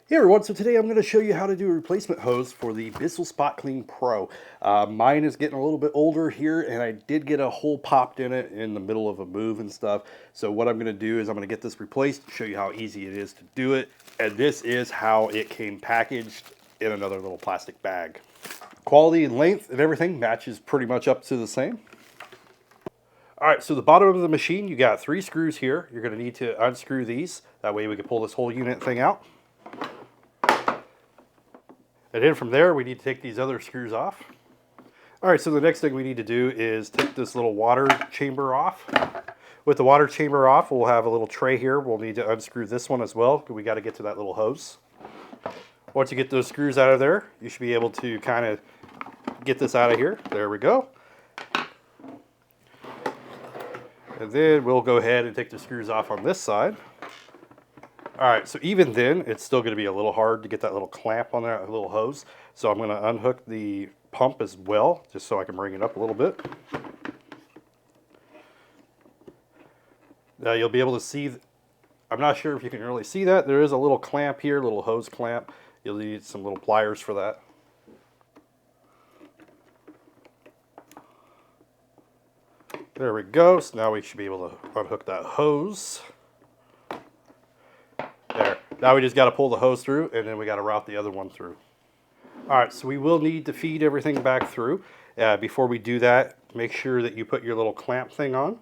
Hey everyone, so today I'm going to show you how to do a replacement hose for the Bissell SpotClean Pro. Mine is getting a little bit older here, and I did get a hole popped in it in the middle of a move and stuff. So what I'm going to do is I'm going to get this replaced, show you how easy it is to do it. And this is how it came packaged in another little plastic bag. Quality and length and everything matches pretty much up to the same. Alright, so the bottom of the machine, you got 3 screws here. You're going to need to unscrew these. That way we can pull this whole unit thing out. And then from there, we need to take these other screws off. All right, so the next thing we need to do is take this little water chamber off. With the water chamber off, we'll have a little tray here. We'll need to unscrew this one as well. We got to get to that little hose. Once you get those screws out of there, you should be able to kind of get this out of here. There we go. And then we'll go ahead and take the screws off on this side. All right, so even then, it's still going to be a little hard to get that little clamp on that little hose. So I'm going to unhook the pump as well, just so I can bring it up a little bit. Now you'll be able to see, I'm not sure if you can really see that. There is a little clamp here, little hose clamp. You'll need some little pliers for that. There we go. So now we should be able to unhook that hose. There. Now we just got to pull the hose through, and then we got to route the other one through. All right, so we will need to feed everything back through. Before we do that, make sure that you put your little clamp thing on.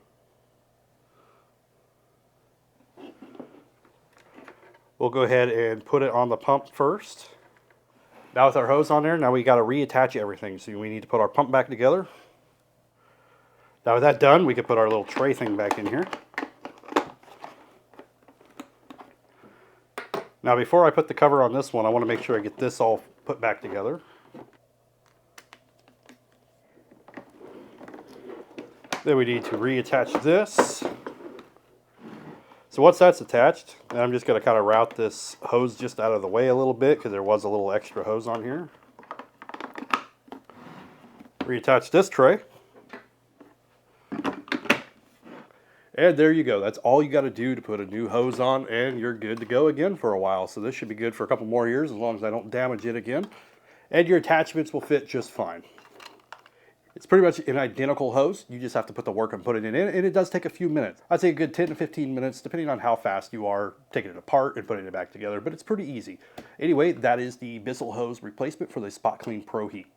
We'll go ahead and put it on the pump first. Now with our hose on there, now we got to reattach everything. So we need to put our pump back together. Now with that done, we can put our little tray thing back in here. Now before I put the cover on this one, I want to make sure I get this all put back together. Then we need to reattach this. So once that's attached, then I'm just going to kind of route this hose just out of the way a little bit because there was a little extra hose on here. Reattach this tray. And there you go. That's all you got to do to put a new hose on, and you're good to go again for a while. So this should be good for a couple more years as long as I don't damage it again. And your attachments will fit just fine. It's pretty much an identical hose. You just have to put the work on putting it in, and it does take a few minutes. I'd say a good 10 to 15 minutes, depending on how fast you are taking it apart and putting it back together, but it's pretty easy. Anyway, that is the Bissell hose replacement for the SpotClean Pro Heat.